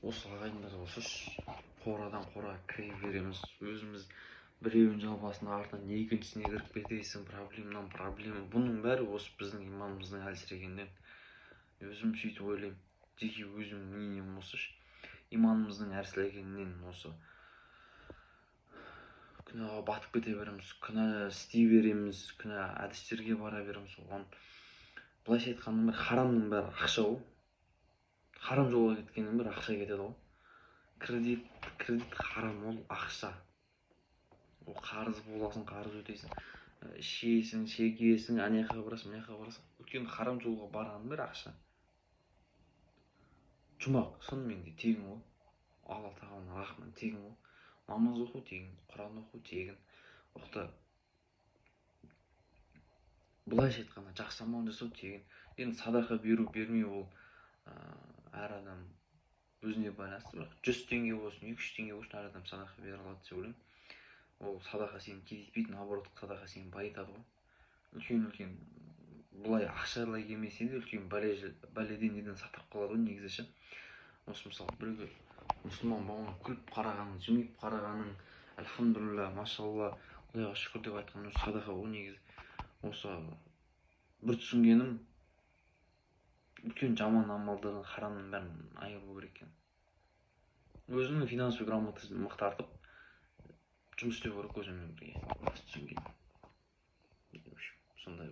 осы ағайындар осы қорадан қораға кіре береміз, өзіміз біреуін жабасың артынан екіншісіне кіріп кетесің, проблемадан проблема. Бұның бәрі осы біздің иманымыздың әлсірегеннен. Өзім сөйтіп ойлаймын, жеке өзім мнением осы иманымыздың әлсірегенінен осы күнәға батып кете береміз, күнә істей береміз, күнә әдістерге бара береміз. Оған былайша айтқанның бәрі харамның бәрі ақша ғой. Харам жолға кеткеннің бәрі ақша кетеді ғой. Кредит харам, ол ақша. Ол қарыз боласың, қарыз өтейсің, ішесің, шегесің, анаяққа барасың, мынаяққа барасың. Өйткені харам жолға барғанның бәрі ақша. Жұмақ шынымен де тегін ғой. Алла тағаланың рахматы тегін ғой. Намаз оқу тегін, Құран оқу тегін. Оқты былайша айтқанда жақсы амал жасау тегін. Енді садақа беру бермеу ол әр адам өзіне байланысты. Бірақ 100 теңге болсын, 200 теңге болсын, әр адам садақа бере алады деп ойлаймын. Ол садақа сені кедейтпейді, наоборот, садақа сені байытады ғой. Үлкен былай ақшалай келмесе де үлкен бәледен неден сақтап қалады ғой негізі ше. Осы мысалы біреуге мұсылман болған күліп қарағаның, жымиып қарағаның, альхамдулилля, машалла, Құдайға шүкір деп айтқан өзі садақа ғой негізі. Осы бір түсінгенім, үлкен жаман амалдардың, харамның бәрін айыру керек екен. Өзінің финансовый грамотасын мықты артып жұмыс істеу керек өзімен бірге. Түсінген. Сондай